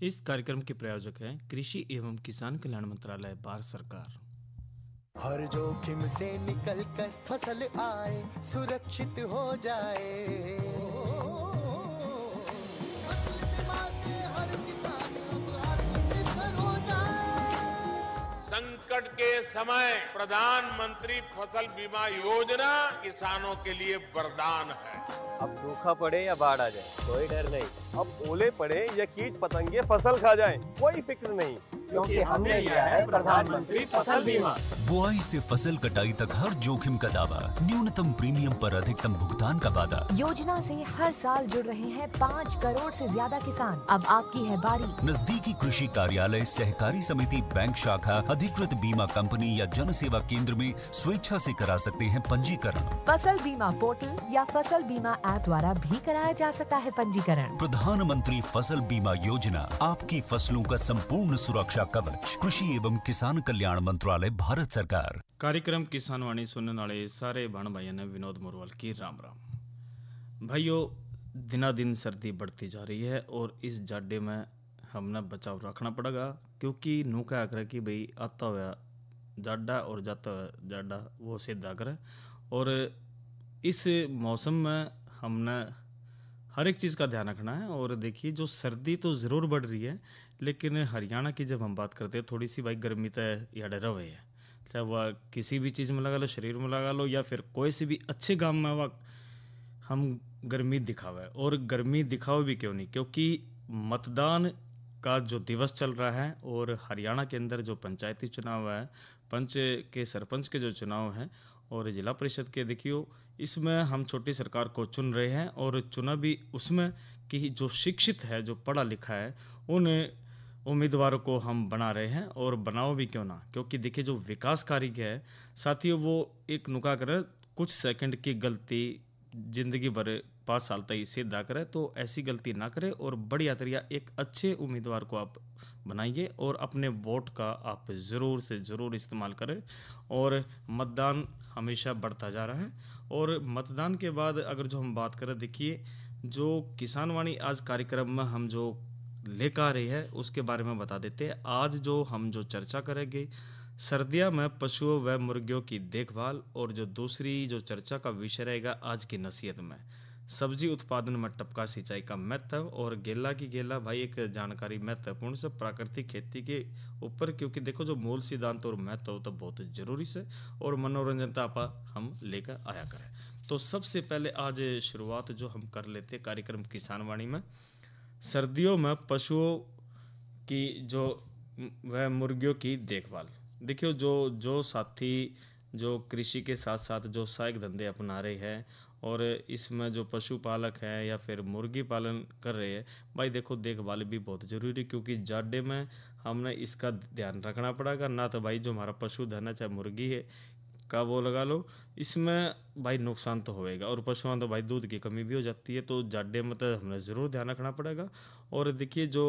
इस कार्यक्रम के प्रायोजक हैं कृषि एवं किसान कल्याण मंत्रालय, भारत सरकार। हर जोखिम से निकल कर फसल आए, सुरक्षित हो जाए। फसल बीमा से हर किसान अब आत्मनिर्भर हो जाए। संकट के समय प्रधानमंत्री फसल बीमा योजना किसानों के लिए वरदान है। अब सूखा पड़े या बाढ़ आ जाए, कोई डर नहीं। अब ओले पड़े या कीट पतंगे फसल खा जाए, कोई फिक्र नहीं, क्योंकि हमने लिया है प्रधानमंत्री फसल बीमा। बुआई से फसल कटाई तक हर जोखिम का दावा, न्यूनतम प्रीमियम पर अधिकतम भुगतान का वादा। योजना से हर साल जुड़ रहे हैं 5 करोड़ से ज्यादा किसान। अब आपकी है बारी। नजदीकी कृषि कार्यालय, सहकारी समिति, बैंक शाखा, अधिकृत बीमा कंपनी या जन सेवा केंद्र में स्वेच्छा से करा सकते हैं पंजीकरण। फसल बीमा पोर्टल या फसल बीमा ऐप द्वारा भी कराया जा सकता है पंजीकरण। प्रधानमंत्री फसल बीमा योजना, आपकी फसलों का संपूर्ण सुरक्षा कवच। कृषि एवं किसान कल्याण मंत्रालय, भारत सरकार। कार्यक्रम किसान वाणी सुनने वाले सारे भाण भाइयों ने विनोद मोरवाल की राम राम। भाइयों, दिनादिन सर्दी बढ़ती जा रही है और इस जाडे में हमने बचाव रखना पड़ेगा, क्योंकि नूका आकर कि भाई आता हुआ जाडा और जाता हुआ जाडा वो सीधा करे। और इस मौसम में हमने हर एक चीज़ का ध्यान रखना है। और देखिए, जो सर्दी तो ज़रूर बढ़ रही है, लेकिन हरियाणा की जब हम बात करते हैं, थोड़ी सी भाई गर्मी तय याद रहे है, चाहे वह किसी भी चीज़ में लगा लो, शरीर में लगा लो, या फिर कोई सी भी अच्छे काम में वह हम गर्मी दिखावे। और गर्मी दिखाओ भी क्यों नहीं, क्योंकि मतदान का जो दिवस चल रहा है और हरियाणा के अंदर जो पंचायती चुनाव है, पंच के सरपंच के जो चुनाव है और जिला परिषद के, देखियो इसमें हम छोटी सरकार को चुन रहे हैं। और चुना भी उसमें कि जो शिक्षित है, जो पढ़ा लिखा है, उन उम्मीदवारों को हम बना रहे हैं। और बनाओ भी क्यों ना, क्योंकि देखिए जो विकास कार्य है साथियों, वो एक नुका करे, कुछ सेकंड की गलती जिंदगी भर 5 साल तक सीधा करे, तो ऐसी गलती ना करे और बढ़िया तरीका एक अच्छे उम्मीदवार को आप बनाइए और अपने वोट का आप ज़रूर से ज़रूर इस्तेमाल करें। और मतदान हमेशा बढ़ता जा रहा है। और मतदान के बाद अगर जो हम बात करें, देखिए जो किसान वाणी आज कार्यक्रम में हम जो लेकर आ रही है उसके बारे में बता देते हैं। आज जो हम जो चर्चा करेंगे, सर्दियों में पशुओं व मुर्गियों की देखभाल। और जो दूसरी जो चर्चा का विषय रहेगा आज की नसीहत में, सब्जी उत्पादन में टपका सिंचाई का महत्व। और गेला की गेला भाई एक जानकारी महत्वपूर्ण से प्राकृतिक खेती के ऊपर, क्योंकि देखो जो मूल सिद्धांत और महत्व तो बहुत जरूरी से और मनोरंजन हम लेकर आया करें। तो सबसे पहले आज शुरुआत जो हम कर लेते हैं कार्यक्रम किसान वाणी में, सर्दियों में पशुओं की जो वह मुर्गियों की देखभाल। देखियो जो साथी जो कृषि के साथ साथ जो सहायक धंधे अपना रहे हैं और इसमें जो पशुपालक है या फिर मुर्गी पालन कर रहे हैं, भाई देखो देखभाल भी बहुत ज़रूरी है, क्योंकि जाडे में हमने इसका ध्यान रखना पड़ेगा। ना तो भाई जो हमारा पशुधन है, चाहे मुर्गी है का वो लगा लो, इसमें भाई नुकसान तो होएगा। और पशुओं तो भाई दूध की कमी भी हो जाती है, तो जाडे में तो हमें ज़रूर ध्यान रखना पड़ेगा। और देखिए जो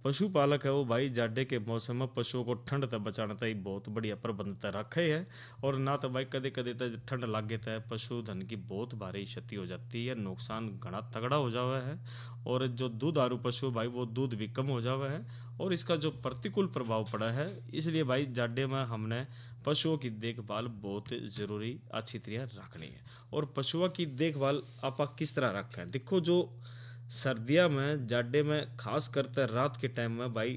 पशुपालक है वो भाई जाडे के मौसम में पशुओं को ठंड तक बचाना ही बहुत बढ़िया प्रबंध तक रखे है। और ना तो भाई कदे कदे तक ठंड लागे तक पशुधन की बहुत भारी क्षति हो जाती है, नुकसान घना तगड़ा हो जावा है। और जो दूधारू पशु भाई वो दूध भी कम हो जावा है और इसका जो प्रतिकूल प्रभाव पड़ा है। इसलिए भाई जाडे में हमने पशुओं की देखभाल बहुत ज़रूरी अच्छी तरह रखनी है। और पशुओं की देखभाल आप किस तरह रखें, देखो जो सर्दियों में जाडे में खास करते रात के टाइम में भाई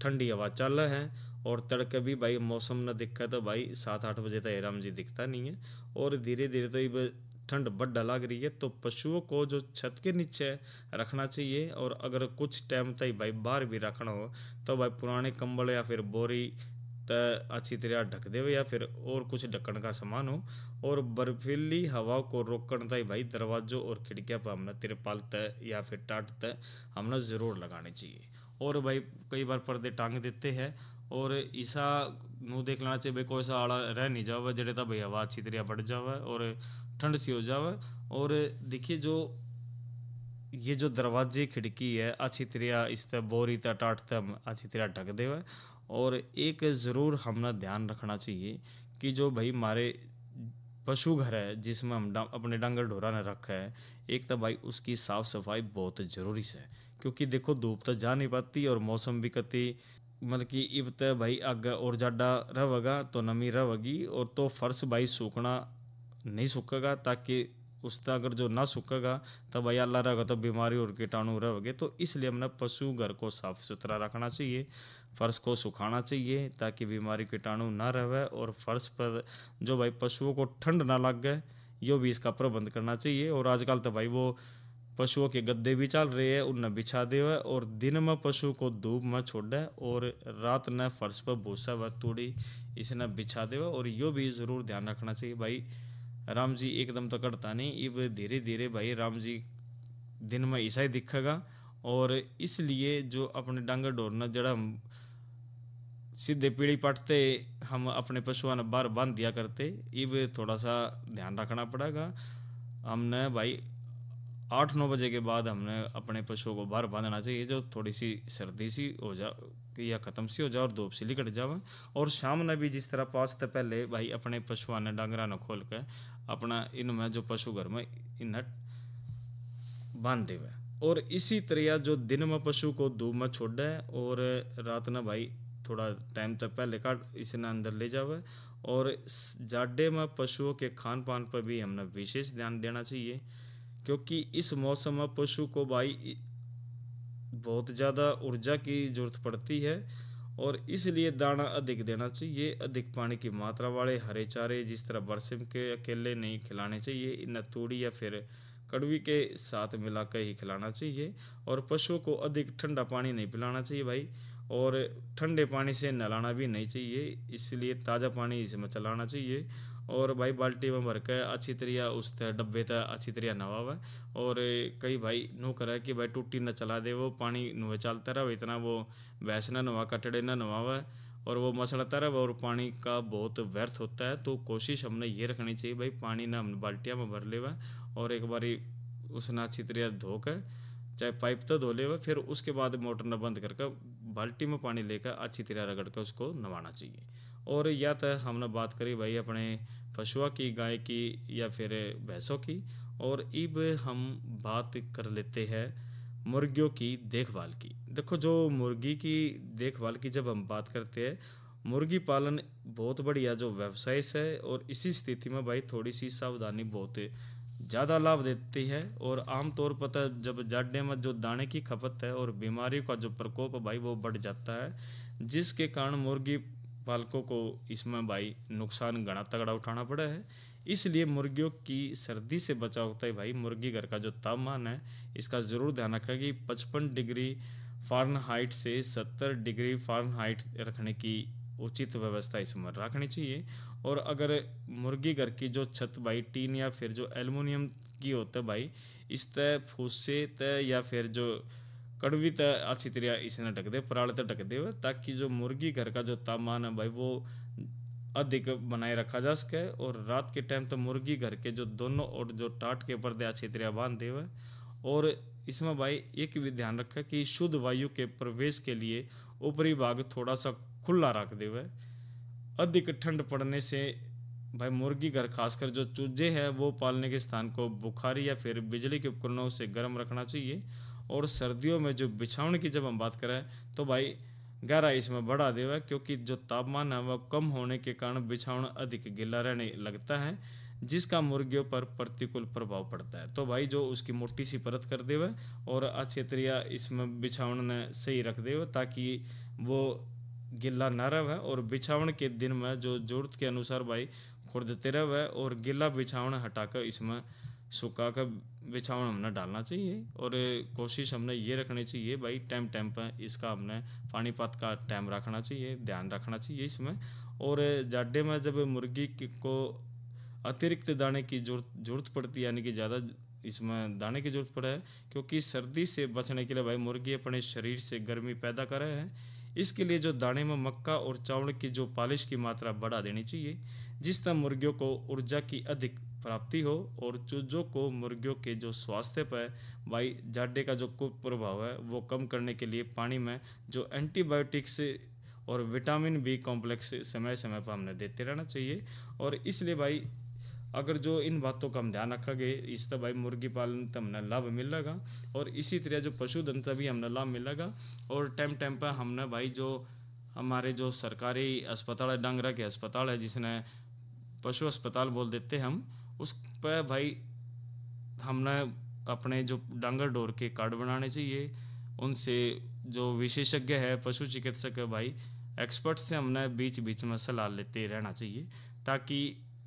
ठंडी हवा चल रहा है और तड़के भी भाई मौसम न दिखा तो भाई 7-8 बजे तक आराम जी दिखता नहीं है। और धीरे धीरे तो ये ठंड बढ़ लग रही है, तो पशुओं को जो छत के नीचे रखना चाहिए। और अगर कुछ टाइम तक भाई बाहर भी रखना हो तो भाई पुराने कंबल या फिर बोरी अच्छी तरह ढक दे या फिर और कुछ ढक्कन का सामान हो। और बर्फीली हवा को रोकने तक भाई दरवाजों और खिड़कियां पर हमने तिरपाल तय या फिर टाट तय हमने ज़रूर लगानी चाहिए। और भाई कई बार पर्दे टांग देते हैं और ईसा नू देख लेना चाहिए भाई कोई सा आड़ा रह नहीं जावे, जड़े तक भाई हवा अच्छी तरह बढ़ जावे और ठंड सी हो जावे। और देखिए जो ये जो दरवाजे खिड़की है अच्छी तरह इस तरह बोरी तय टाट तय हम अच्छी तरह ढक देवे। और एक ज़रूर हमने ध्यान रखना चाहिए कि जो भाई हमारे पशु घर है जिसमें हम अपने डंगर ढोरा ने रखा है, एक तो भाई उसकी साफ सफाई बहुत जरूरी है, क्योंकि देखो धूप तो जा नहीं पाती और मौसम भी कति मतलब कि इब तो भाई आगे और ज़्यादा रहेगा तो नमी रहेगी, और तो फर्श भाई सूखना नहीं सूखेगा, ताकि उसका अगर जो ना सूखेगा तब भाई अल्लाह रहेगा तो बीमारी और कीटाणु रहेंगे। तो इसलिए हमने पशु घर को साफ सुथरा रखना चाहिए, फर्श को सुखाना चाहिए ताकि बीमारी कीटाणु ना रहे, और फर्श पर जो भाई पशुओं को ठंड ना लग गए यो भी इसका प्रबंध करना चाहिए। और आजकल तो भाई वो पशुओं के गद्दे भी चल रहे हैं, उन्हें बिछा दे हुए, और दिन में पशु को धूप में छोड़े और रात न फर्श पर भूसा व तूड़ी इसने बिछा दे हुए। और यो भी ज़रूर ध्यान रखना चाहिए भाई, राम जी एकदम तो करता नहीं, इब धीरे धीरे भाई राम जी दिन में ऐसा ही दिखेगा। और इसलिए जो अपने डांगर ढोरना जड़ा हम सीधे पीढ़ी पटते हम अपने पशुओं ने बाहर बांध दिया करते, इब थोड़ा सा ध्यान रखना पड़ेगा। हमने भाई 8-9 बजे के बाद हमने अपने पशुओं को बाहर बांधना चाहिए, जो थोड़ी सी सर्दी सी हो जा या ख़त्म सी हो जाए और धूप सी निकट जाए। और शाम ने भी जिस तरह 5 से पहले भाई अपने पशुओं ने डांगरा ने खोल के अपना इनमें जो पशु घर में इन्हें बांध देवे। और इसी तरह जो दिन में पशु को धूप में छोड़े और रात में भाई थोड़ा टाइम तक पहले काट इसे अंदर ले जावे। और जाडे में पशुओं के खान पान पर भी हमने विशेष ध्यान देना चाहिए, क्योंकि इस मौसम में पशु को भाई बहुत ज़्यादा ऊर्जा की जरूरत पड़ती है, और इसलिए दाना अधिक देना चाहिए। अधिक पानी की मात्रा वाले हरे चारे जिस तरह बरसिम के अकेले नहीं खिलाने चाहिए, इन्हें तूड़ी या फिर कड़वी के साथ मिलाकर ही खिलाना चाहिए। और पशुओं को अधिक ठंडा पानी नहीं पिलाना चाहिए भाई, और ठंडे पानी से नहलाना भी नहीं चाहिए, इसलिए ताज़ा पानी इसमें चलाना चाहिए। और भाई बाल्टी में भर कर अच्छी तरह उस डब्बे तक अच्छी तरह नवावे। और कई भाई नो करे कि भाई टूटी न चला दे, वो पानी नुए चलता रहे, इतना वो भैंस न नवा कटड़े न नवावे और वो मसलता रहे, और पानी का बहुत व्यर्थ होता है। तो कोशिश हमने ये रखनी चाहिए भाई पानी ना हम बाल्टियाँ में भर लेवा, और एक बारी उसने अच्छी तरह धो कर चाहे पाइप तो धो लेवा, फिर उसके बाद मोटर न बंद करके बाल्टी में पानी लेकर अच्छी तरह रगड़ कर उसको नवाना चाहिए। और या तो हमने बात करी भाई अपने पशुओं की, गाय की या फिर भैंसों की, और अब हम बात कर लेते हैं मुर्गियों की देखभाल की। देखो जो मुर्गी की देखभाल की जब हम बात करते हैं, मुर्गी पालन बहुत बढ़िया जो व्यवसाय है, और इसी स्थिति में भाई थोड़ी सी सावधानी बहुत ज़्यादा लाभ देती है। और आमतौर पर जब जाड़े में जो दाने की खपत है और बीमारियों का जो प्रकोप भाई वो बढ़ जाता है, जिसके कारण मुर्गी पालकों को इसमें भाई नुकसान घना तगड़ा उठाना पड़ा है। इसलिए मुर्गियों की सर्दी से बचाव होता है भाई, मुर्गी घर का जो तापमान है इसका ज़रूर ध्यान रखें कि 55 डिग्री फ़ारेनहाइट से 70 डिग्री फ़ारेनहाइट रखने की उचित व्यवस्था इसमें रखनी चाहिए। और अगर मुर्गी घर की जो छत भाई टीन या फिर जो एल्युमिनियम की होता है भाई, इस तय फूसे तय या फिर जो कड़वी तय अच्छी तरह इसे ढक दे, पराल तक ढक दे, ताकि जो मुर्गी घर का जो तापमान है भाई वो अधिक बनाए रखा जा सके। और रात के टाइम तो मुर्गी घर के जो दोनों और जो टाट के पर्दे अच्छी तरह बांध देवे। और इसमें भाई एक भी ध्यान रखें कि शुद्ध वायु के प्रवेश के लिए ऊपरी भाग थोड़ा सा खुला रख देवे। अधिक ठंड पड़ने से भाई मुर्गी घर खासकर जो चूजे हैं वो पालने के स्थान को बुखारी या फिर बिजली के उपकरणों से गर्म रखना चाहिए। और सर्दियों में जो बिछावन की जब हम बात करें तो भाई गहराई इसमें बढ़ा देवा, क्योंकि जो तापमान है वह कम होने के कारण बिछावन अधिक गीला रहने लगता है, जिसका मुर्गियों पर प्रतिकूल प्रभाव पड़ता है। तो भाई जो उसकी मोटी सी परत कर देवे और अच्छी तरह इसमें बिछावन ने सही रख देवे, ताकि वो गिला ना रहे। और बिछावन के दिन में जो जरूरत के अनुसार भाई खुरदते रहे, और गिला बिछावन हटाकर इसमें सूखा कर बिछावन हमने डालना चाहिए। और कोशिश हमने ये रखनी चाहिए भाई टाइम टाइम पर इसका हमने पानीपत का टाइम रखना चाहिए, ध्यान रखना चाहिए इसमें। और जाडे में जब मुर्गी को अतिरिक्त दाने की जरूरत पड़ती है, यानी कि ज़्यादा इसमें दाने की जरूरत पड़े है, क्योंकि सर्दी से बचने के लिए भाई मुर्गी अपने शरीर से गर्मी पैदा कर रहे हैं। इसके लिए जो दाने में मक्का और चावल की जो पालिश की मात्रा बढ़ा देनी चाहिए, जिस तरह मुर्गियों को ऊर्जा की अधिक प्राप्ति हो। और चूजों को मुर्गियों के जो स्वास्थ्य पर भाई जाडे का जो कुप्रभाव है वो कम करने के लिए पानी में जो एंटीबायोटिक्स और विटामिन बी कॉम्प्लेक्स समय समय पर हमने देते रहना चाहिए। और इसलिए भाई अगर जो इन बातों का हम ध्यान रखेंगे इस तरह भाई मुर्गी पालन तो हमने लाभ मिलेगा, और इसी तरह जो पशुधन से भी हमने लाभ मिलेगा। और टाइम टाइम पर हमने भाई जो हमारे जो सरकारी अस्पताल है, डांगरा के अस्पताल है जिसने पशु अस्पताल बोल देते हम, उस पर भाई हमने अपने जो डांगर डोर के कार्ड बनाने चाहिए, उनसे जो विशेषज्ञ है पशु चिकित्सक है भाई एक्सपर्ट से हमने बीच बीच में सलाह लेते रहना चाहिए, ताकि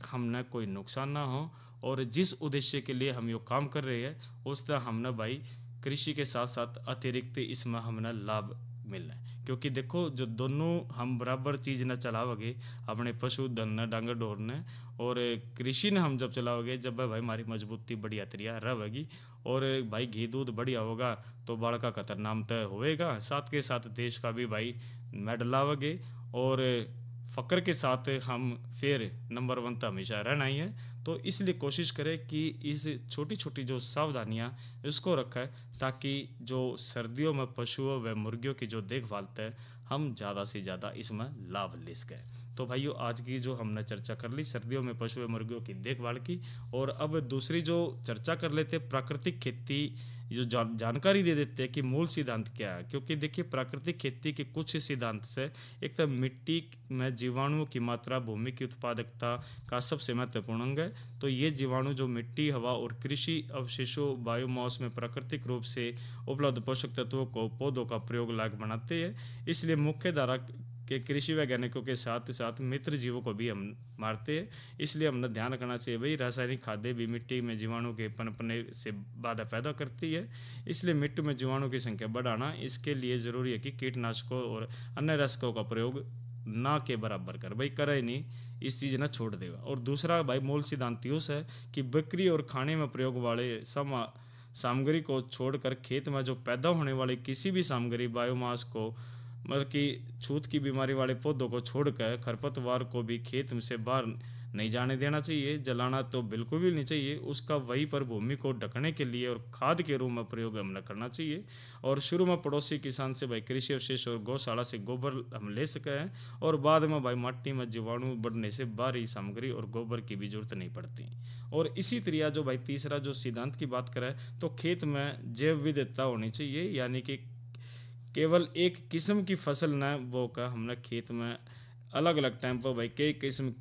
हमने कोई नुकसान ना हो, और जिस उद्देश्य के लिए हम ये काम कर रहे हैं उस तरह हमने भाई कृषि के साथ साथ अतिरिक्त इसमें हमने लाभ मिलना है। क्योंकि देखो जो दोनों हम बराबर चीज़ न चलाओगे, अपने पशुधन न डांगर डोर ने और कृषि ने हम जब चलाओगे, जब भाई हमारी मजबूती बढ़िया तरिया रहेगी, और भाई घी दूध बढ़िया होगा तो बाढ़ का कतर नाम तय होएगा, साथ के साथ देश का भी भाई मेडल लाओगे, और फ़क्र के साथ हम फिर नंबर 1 तो हमेशा रहना ही है। तो इसलिए कोशिश करें कि इस छोटी छोटी जो सावधानियां इसको रखें, ताकि जो सर्दियों में पशुओं व मुर्गियों की जो देखभाल है हम ज़्यादा से ज़्यादा इसमें लाभ ले सकें। तो भाइयों आज की जो हमने चर्चा कर ली सर्दियों में पशु व मुर्गियों की देखभाल की, और अब दूसरी जो चर्चा कर लेते प्राकृतिक खेती, जो जानकारी दे देते हैं कि मूल सिद्धांत क्या है। क्योंकि देखिए प्राकृतिक खेती के कुछ सिद्धांत से, एक तो मिट्टी में जीवाणुओं की मात्रा भूमि की उत्पादकता का सबसे महत्वपूर्ण अंग है। तो ये जीवाणु जो मिट्टी, हवा और कृषि अवशेषों बायोमास में प्राकृतिक रूप से उपलब्ध पोषक तत्वों को पौधों का प्रयोग लायक बनाते हैं। इसलिए मुख्य धारा के कृषि वैज्ञानिकों के साथ साथ मित्र जीवों को भी हम मारते हैं। इसलिए हमने ध्यान रखना चाहिए भाई रासायनिक खादें भी मिट्टी में जीवाणु के पनपने से बाधा पैदा करती है। इसलिए मिट्टी में जीवाणु की संख्या बढ़ाना इसके लिए ज़रूरी है कि कीटनाशकों और अन्य रसायनों का प्रयोग ना के बराबर कर भाई करे नहीं, इस चीज़ ना छोड़ देगा। और दूसरा भाई मूल सिद्धांत यूस है कि बिक्री और खाने में प्रयोग वाले सामग्री को छोड़कर खेत में जो पैदा होने वाली किसी भी सामग्री बायोमास को, मतलब कि छूत की बीमारी वाले पौधों को छोड़कर खरपतवार को भी खेत में से बाहर नहीं जाने देना चाहिए। जलाना तो बिल्कुल भी नहीं चाहिए। उसका वहीं पर भूमि को ढकने के लिए और खाद के रूप में प्रयोग हमने करना चाहिए। और शुरू में पड़ोसी किसान से भाई कृषि अवशेष और गौशाला से गोबर हम ले सके हैं, और बाद में भाई मिट्टी में जीवाणु बढ़ने से बाहरी सामग्री और गोबर की भी जरूरत नहीं पड़ती। और इसी तरह जो भाई तीसरा जो सिद्धांत की बात करें तो खेत में जैव विविधता होनी चाहिए, यानी कि केवल एक किस्म की फसल न बोकर हमने खेत में अलग अलग टाइम पर भाई कई किस्म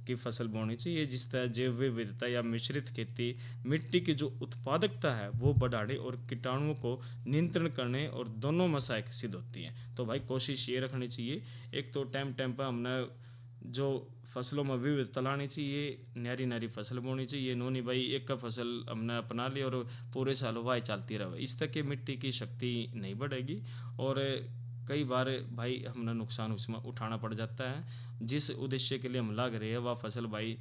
की फसल बोनी चाहिए, जिस तरह जैव विविधता या मिश्रित खेती मिट्टी की जो उत्पादकता है वो बढ़ाने और कीटाणुओं को नियंत्रण करने और दोनों में सहायक सिद्ध होती है। तो भाई कोशिश ये रखनी चाहिए, एक तो टाइम पर हमने जो फसलों में विविधता लानी चाहिए, न्यारी न्यारी फसल बोनी चाहिए, नोनी भाई एक का फसल हमने अपना ली और पूरे साल वाई चलती रहे, इस तक के मिट्टी की शक्ति नहीं बढ़ेगी और कई बार भाई हमने नुकसान उसमें उठाना पड़ जाता है। जिस उद्देश्य के लिए हम लाग रहे हैं वह फसल भाई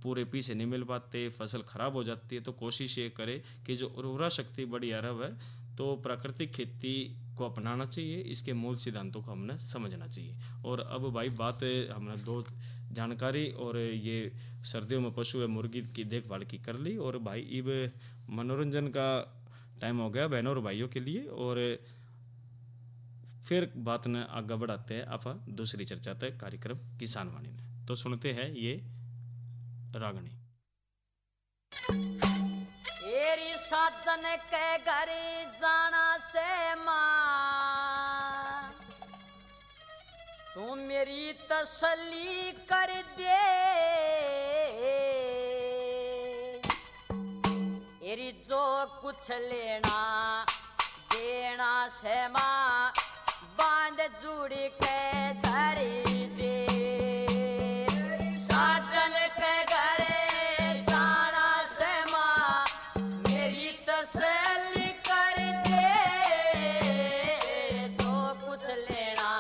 पूरे पीछे नहीं मिल पाते, फसल खराब हो जाती है। तो कोशिश ये करे कि जो उर्वरा शक्ति बढ़िया रहे तो प्राकृतिक खेती को अपनाना चाहिए, इसके मूल सिद्धांतों को हमने समझना चाहिए। और अब भाई बात हमने दो जानकारी और ये सर्दियों में पशु व मुर्गी की देखभाल की कर ली, और भाई अब मनोरंजन का टाइम हो गया बहनों और भाइयों के लिए, और फिर बात ने आगे बढ़ाते हैं आप दूसरी चर्चा तक कार्यक्रम किसान वाणी ने। तो सुनते हैं ये रागनी। एरी साजन के घर जाना से मां, तू मेरी तसल्ली कर दे। एरी जो कुछ लेना देना से मां, बांध जुड़ के धरी दे। साजन के घर जाना से मां, मेरी तसल्ली कर दे। तो कुछ लेना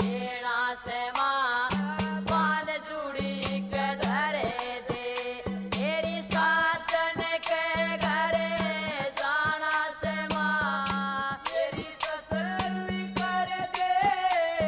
देना से मां, बांध जुड़ी के धरे दे। मेरी साजन के घर जाना से मां, मेरी तसल्ली कर दे।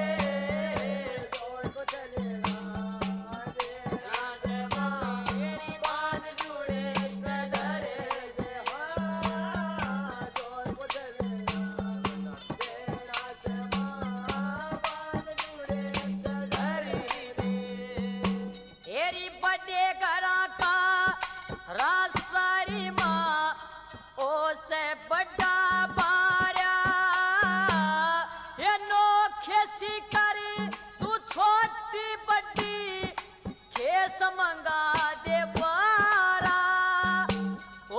मंगा दे 12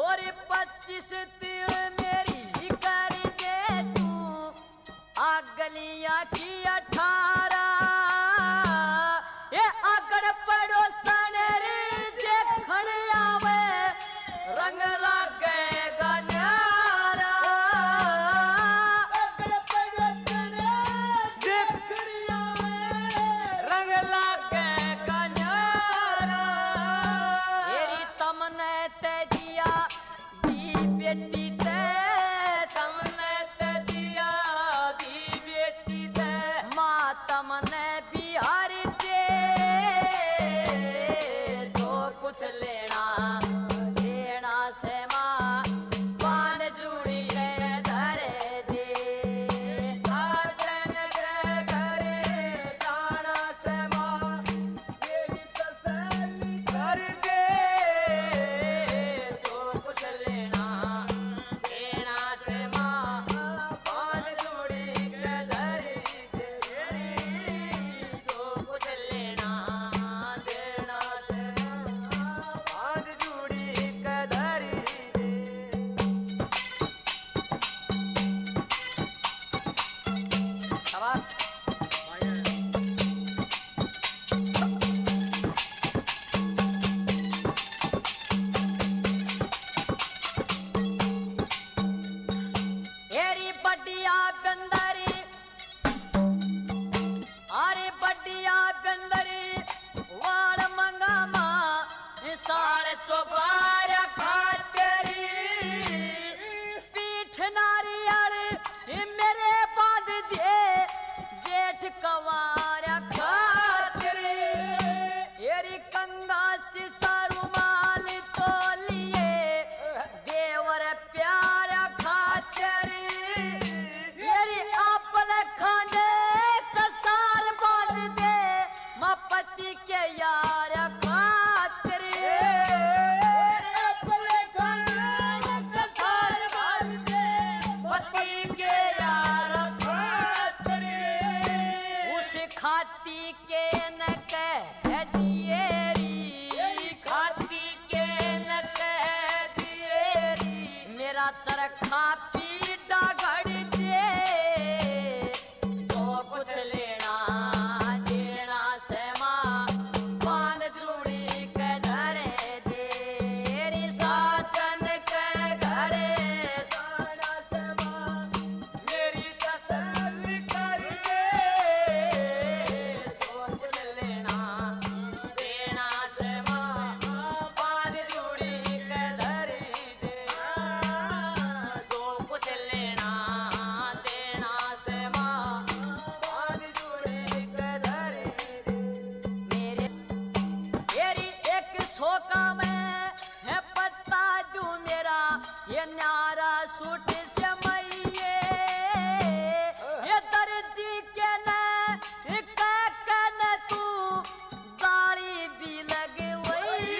और 25 तिल मेरी कर दे तू अगलियां की 18 ये अगड़ पड़ोसन रे देखण आवे रंग लागेगा न्यारा अगड़ पड़ोसन देखण आवे रंग लागेगा न्यारा तेरी तमने ते दिया दी बेटी ते तमने ते दिया दी बेटी ते माँ तमने बिहार दे जो कुछ लेना देना से माँ पान जुड़ी के धरे दे साजन के घरे जाना से माँ तेरी तसल्ली कर दे जो कुछ लेना देना से माँ पान जुड़ी के धरे दे जो कुछ लेना देना से पान जुड़ी के धरे दे शाबाश एरी बड्डिया बंदरी अरे बड्डिया बंदरी वाल मंगा माँ साढ़े चौबार खातरी पीठ नारियल मेरे बांध दे जेठ कवार खातरी एरी कंगा सिसा रुमाल तो लिए देवर प्यार खातरी मेरी आपल खांडे कसार बांध दे माँ पति के यार खातरी आपल खांडे कसार बांध दे पति के यार खातरी उस खाती के न कह दिएरी खाती के न कह दिएरी मेरा चरखा पीड़ा घड़ दे जो कुछ लेना देना से माँ पान जुड़ी के धरे दे री साजन के घरे जाना से माँ मेरी तसल्ली कर दे जो कुछ लेना देना से माँ पान जुड़ी के धरे दे जो कुछ लेना देना से माँ पान जुड़ी के धरे दे मेरे तेरी एक शोका में है पत्ता दू मेरा ये न्यारा सूट से मैये ये दर्जी के न कह तू जाली भी लगे वही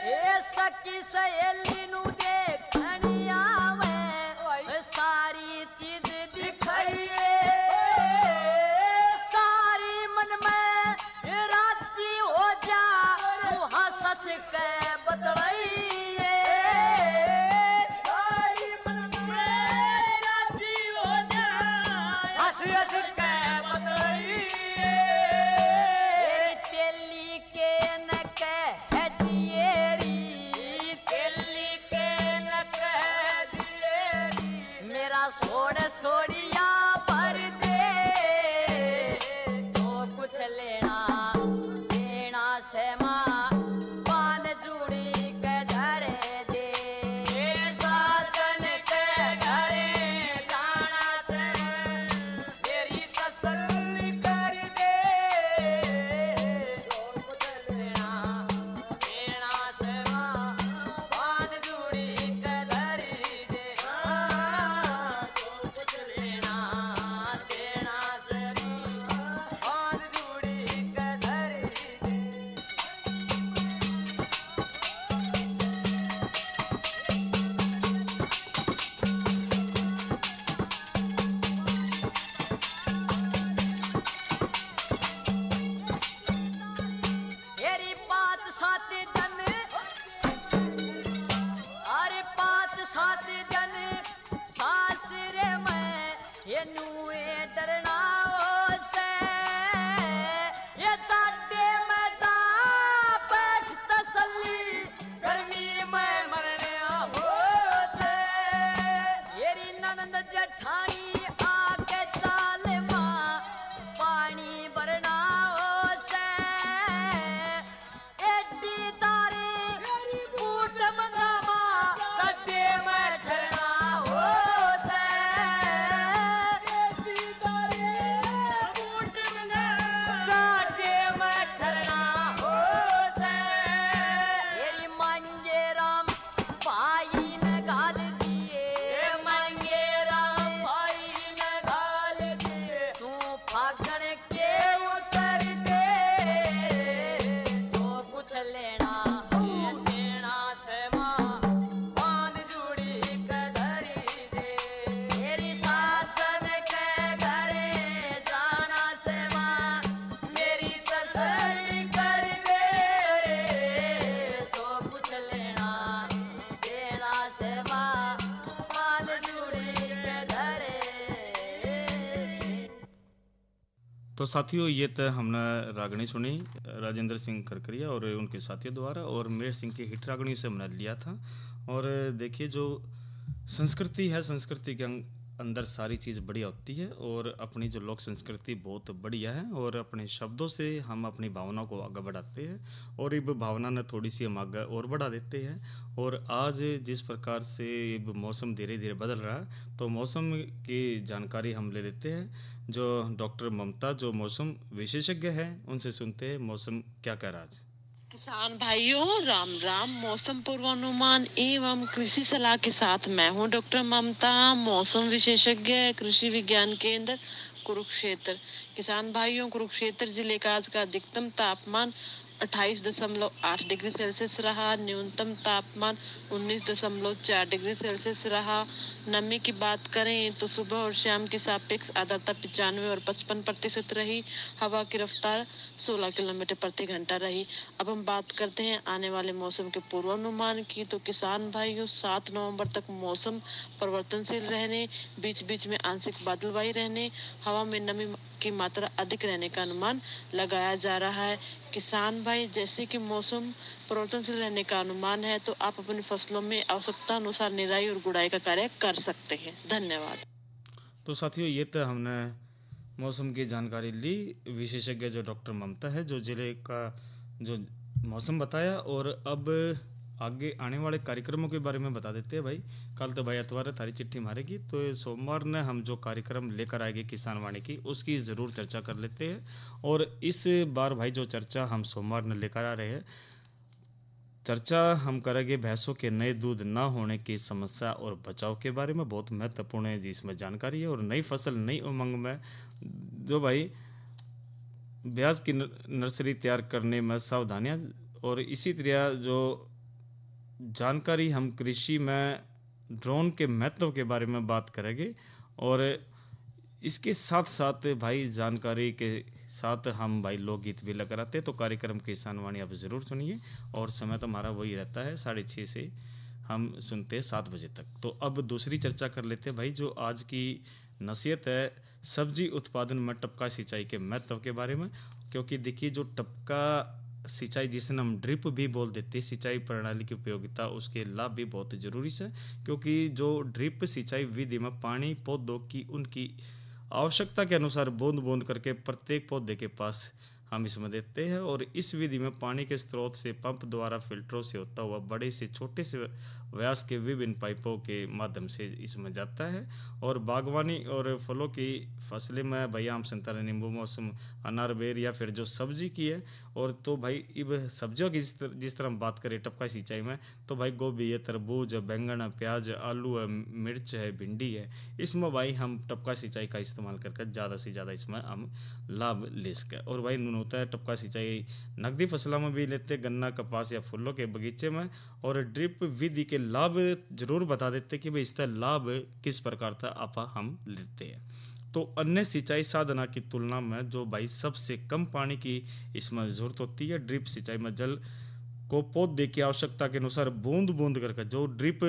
ये सकी सहेली नु देखनी आवे सारी चीज दिखाइए सारी मन में राजी हो जा तू हंस के बदलाइए सारी मन में राजी हो जा हंस के बदलाइए तेरी तेली के न कह दिएरी तेली के न कह दिएरी मेरा सोड़ सोड़िया भर दे जो कुछ लेना देना से माँ पान जुड़ी के धरे दे साजन के घरे जाना से मेरी तसल्ली कर दे जो कुछ लेना देना से माँ पान जुड़ी के धरे दे जो कुछ लेना ये नुए डरना से ये जाडे में जा बैठ तसल्ली गर्मी में मरने हो से येरी ननंद जेठानी आके चाल मां पानी भरना हो से एडी तारे बूट मंगावा जाडे में ठरना हो से एडी तारे बूट मंगावा जाडे में ठरना हो से येरी मांगे राम भाई ने गाल दिए मांगे राम भाई ने गाल दिए तू फागण के उतर दे तो कुछ लेना है देना से मां बांध जुड़ी कधरी दे तेरी साजन के घरे जाना से मां मेरी तसल्ली कर दे रे तो कुछ लेना देना से मां बांध जुड़ी कधरे तो साथियों ये तो हमने रागनी सुनी राजेंद्र सिंह करकरिया और उनके साथियों द्वारा, और मेर सिंह की हिट रागनी से हमने लिया था। और देखिए जो संस्कृति है, संस्कृति के अंदर सारी चीज़ बढ़िया होती है, और अपनी जो लोक संस्कृति बहुत बढ़िया है, और अपने शब्दों से हम अपनी भावना को आगे बढ़ाते हैं, और इब भावना ने थोड़ी सी हम आगे और बढ़ा देते हैं। और आज जिस प्रकार से इब मौसम धीरे धीरे बदल रहा है, तो मौसम की जानकारी हम ले लेते हैं। जो डॉक्टर ममता जो मौसम विशेषज्ञ है, उनसे सुनते हैं मौसम क्या कह रहा है आज। किसान भाइयों राम राम। मौसम पूर्वानुमान एवं कृषि सलाह के साथ मैं हूं डॉक्टर ममता, मौसम विशेषज्ञ, कृषि विज्ञान केंद्र कुरुक्षेत्र। किसान भाइयों, कुरुक्षेत्र जिले का आज का अधिकतम तापमान 28.8 डिग्री सेल्सियस रहा, न्यूनतम तापमान 19.4 डिग्री सेल्सियस रहा। नमी की बात करें तो सुबह और शाम की सापेक्ष आर्द्रता 95 और 55% रही। हवा की रफ्तार 16 किलोमीटर प्रति घंटा रही। अब हम बात करते हैं आने वाले मौसम के पूर्वानुमान की। तो किसान भाइयों 7 नवंबर तक मौसम परिवर्तनशील रहने, बीच बीच में आंशिक बादलवाई रहने, हवा में नमी की मात्रा अधिक रहने का अनुमान लगाया जा रहा है। किसान भाई, जैसे कि मौसम परिवर्तनशील रहने का अनुमान है, तो आप अपनी फसलों में आवश्यकता अनुसार निराई और गुड़ाई का कार्य कर सकते हैं। धन्यवाद। तो साथियों ये तो हमने मौसम की जानकारी ली, विशेषज्ञ जो डॉक्टर ममता है, जो जिले का जो मौसम बताया। और अब आगे आने वाले कार्यक्रमों के बारे में बता देते हैं भाई। कल तो भाई एतवार है, थारी चिट्ठी मारेगी, तो सोमवार ने हम जो कार्यक्रम लेकर आएंगे किसान वाणी की, उसकी ज़रूर चर्चा कर लेते हैं। और इस बार भाई जो चर्चा हम सोमवार ने लेकर आ रहे हैं, चर्चा हम करेंगे भैंसों के नए दूध ना होने की समस्या और बचाव के बारे में। बहुत महत्वपूर्ण है जिसमें जानकारी है। और नई फसल नई उमंग में जो भाई ब्याज की नर्सरी तैयार करने में सावधानियाँ, और इसी तरह जो जानकारी हम कृषि में ड्रोन के महत्व के बारे में बात करेंगे। और इसके साथ साथ भाई जानकारी के साथ हम भाई लोकगीत भी लेकर आते हैं। तो कार्यक्रम किसान वाणी आप ज़रूर सुनिए, और समय तो हमारा वही रहता है 6:30 से हम सुनते हैं 7 बजे तक। तो अब दूसरी चर्चा कर लेते हैं भाई, जो आज की नसीहत है सब्जी उत्पादन में टपका सिंचाई के महत्व के बारे में। क्योंकि देखिए जो टपका सिंचाई, जिसे हम ड्रिप भी बोल देते हैं, सिंचाई प्रणाली की उपयोगिता, उसके लाभ भी बहुत जरूरी है। क्योंकि जो ड्रिप सिंचाई विधि में पानी पौधों की उनकी आवश्यकता के अनुसार बूंद बूंद करके प्रत्येक पौधे के पास हम इसमें देते हैं। और इस विधि में पानी के स्रोत से पंप द्वारा फिल्टरों से होता हुआ बड़े से छोटे से व्यास के विभिन्न पाइपों के माध्यम से इसमें जाता है। और बागवानी और फलों की फसलें में भाई आम, संतरा, नींबू, मौसम, अनार, बेर या फिर जो सब्जी की है। और तो भाई इब सब्जियों की जिस तरह हम बात करें टपका सिंचाई में, तो भाई गोभी है, तरबूज है, बैंगन है, प्याज है, आलू है, मिर्च है, भिंडी है, इसमें भाई हम टपका सिंचाई का इस्तेमाल करके ज़्यादा से ज़्यादा इसमें हम लाभ ले सकें। और भाई नुन होता है टपका सिंचाई नकदी फसलों में भी लेते, गन्ना, कपास या फूलों के बगीचे में। और ड्रिप विधि के लाभ जरूर बता देते कि भाई इसका लाभ किस प्रकार था आप हम लेते हैं। तो अन्य सिंचाई साधना की तुलना में जो भाई सबसे कम पानी की इसमें ज़रूरत होती है, ड्रिप सिंचाई में जल को पौधे की आवश्यकता के अनुसार बूंद बूंद करके, जो ड्रिप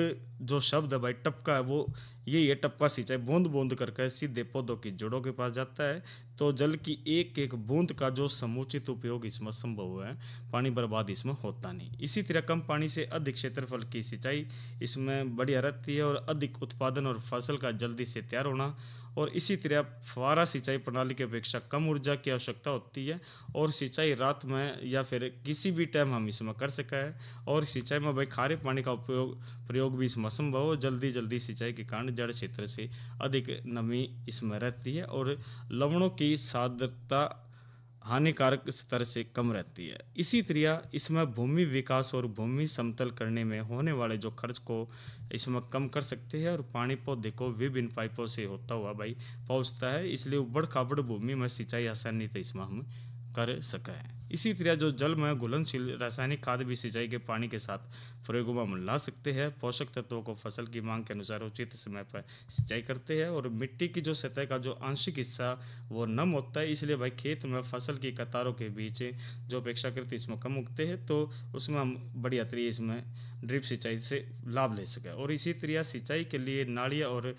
जो शब्द है भाई टपका है, वो ये टपका सिंचाई बूंद बूंद करके सीधे पौधों की जड़ों के पास जाता है, तो जल की एक एक बूंद का जो समुचित उपयोग इसमें संभव है, पानी बर्बाद इसमें होता नहीं। इसी तरह कम पानी से अधिक क्षेत्रफल की सिंचाई इसमें बढ़िया रहती है और अधिक उत्पादन और फसल का जल्दी से तैयार होना। और इसी तरह फव्वारा सिंचाई प्रणाली की अपेक्षा कम ऊर्जा की आवश्यकता होती है और सिंचाई रात में या फिर किसी भी टाइम हम इसमें कर सका है। और सिंचाई में भाई खारे पानी का प्रयोग भी इसमें संभव हो। जल्दी सिंचाई के कारण जड़ क्षेत्र से अधिक नमी इसमें रहती है और लवणों की सांद्रता हानिकारक स्तर से कम रहती है। इसी तरह इसमें भूमि विकास और भूमि समतल करने में होने वाले जो खर्च को इसमें कम कर सकते हैं और पानी पौधे को विभिन्न पाइपों से होता हुआ भाई पहुँचता है, इसलिए उबड़ खाबड़ भूमि में सिंचाई आसानी से इसमें हम कर सका है। इसी तरह जो जल में घुलनशील रासायनिक खाद भी सिंचाई के पानी के साथ प्रयोगों में मिला सकते हैं। पोषक तत्वों को फसल की मांग के अनुसार उचित समय पर सिंचाई करते हैं और मिट्टी की जो सतह का जो आंशिक हिस्सा वो नम होता है, इसलिए भाई खेत में फसल की कतारों के बीच जो अपेक्षाकृत इसमें कम उगते हैं, तो उसमें हम बढ़िया तरीके इसमें ड्रिप सिंचाई से लाभ ले सकें। और इसी तरह सिंचाई के लिए नालियाँ और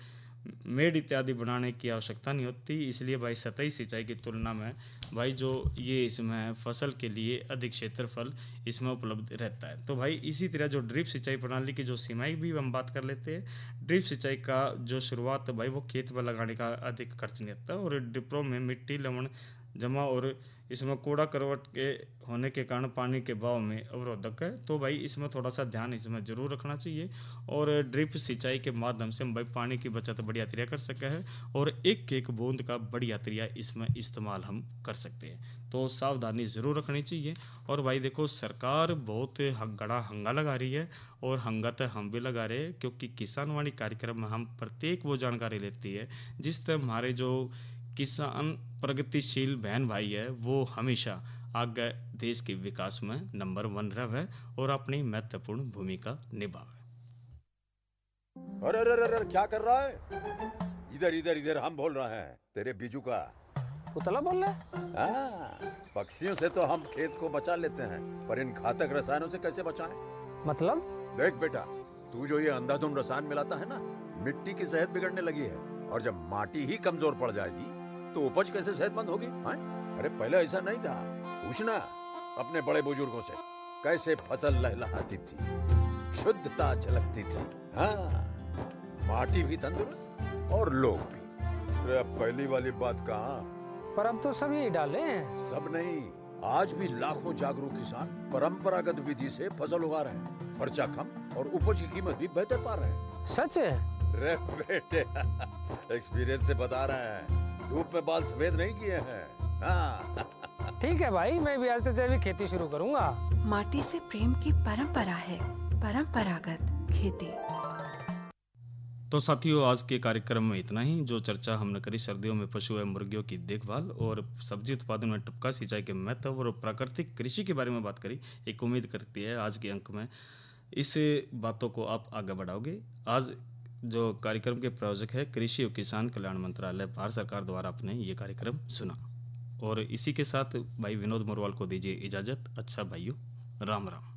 मेड इत्यादि बनाने की आवश्यकता नहीं होती, इसलिए भाई सतही सिंचाई की तुलना में भाई जो ये इसमें फसल के लिए अधिक क्षेत्रफल इसमें उपलब्ध रहता है। तो भाई इसी तरह जो ड्रिप सिंचाई प्रणाली की जो सीमाएं भी हम बात कर लेते हैं। ड्रिप सिंचाई का जो शुरुआत भाई वो खेत में लगाने का अधिक खर्च नहीं आता और ड्रिपों में मिट्टी लवण जमा और इसमें कूड़ा करवट के होने के कारण पानी के बहाव में अवरोधक है, तो भाई इसमें थोड़ा सा ध्यान इसमें जरूर रखना चाहिए। और ड्रिप सिंचाई के माध्यम से हम भाई पानी की बचत बढ़िया तरीका कर सके हैं और एक एक बूंद का बढ़िया तरीका इसमें इस्तेमाल हम कर सकते हैं, तो सावधानी ज़रूर रखनी चाहिए। और भाई देखो सरकार बहुत गड़ा हंगा लगा रही है और हंगा तो हम भी लगा रहे हैं, क्योंकि किसानवाणी कार्यक्रम में हम प्रत्येक वो जानकारी लेती है जिससे हमारे जो किसान प्रगतिशील बहन भाई है वो हमेशा आगे देश के विकास में नंबर 1 रहे और अपनी महत्वपूर्ण भूमिका निभावे। अरे अरे अरे क्या कर रहा है? इधर इधर इधर हम बोल रहे हैं तेरे बीजू का। उतला बोल रहा है? पक्षियों से तो हम खेत को बचा लेते हैं, पर इन घातक रसायनों से कैसे बचाएं? मतलब? देख बेटा, तू जो ये अंधाधुंध रसायन मिलाता है ना, मिट्टी की सेहत बिगड़ने लगी है और जब माटी ही कमजोर पड़ जाएगी तो उपज कैसे सेहतमंद होगी? अरे पहले ऐसा नहीं था, पूछना अपने बड़े बुजुर्गों से, कैसे फसल लहलहाती थी, शुद्धता झलकती थी। हाँ, माटी भी तंदुरुस्त और लोग भी। अरे अब पहली वाली बात कहाँ? पर अब तो सब यही डाले हैं। सब नहीं, आज भी लाखों जागरूक किसान परंपरागत विधि से फसल उगा रहे हैं, खर्चा कम और उपज की कीमत भी बेहतर पा रहे हैं। सच है? रे बेटे, एक्सपीरियंस से बता रहे हैं, धूप में बाल सफेद नहीं किए हैं। हाँ। ठीक है भाई, मैं भी आज से जैविक खेती शुरू करूंगा। माटी से प्रेम की परंपरा है, परंपरागत खेती। तो साथियों, आज के कार्यक्रम में इतना ही। जो चर्चा हमने करी सर्दियों में पशु एवं मुर्गियों की देखभाल और सब्जी उत्पादन में टपका सिंचाई के महत्व और प्राकृतिक कृषि के बारे में बात करी, एक उम्मीद करती है आज के अंक में इस बातों को आप आगे बढ़ाओगे। आज जो कार्यक्रम के प्रायोजक है कृषि और किसान कल्याण मंत्रालय भारत सरकार द्वारा आपने ये कार्यक्रम सुना। और इसी के साथ भाई विनोद मोरवाल को दीजिए इजाज़त। अच्छा भाइयों, राम राम।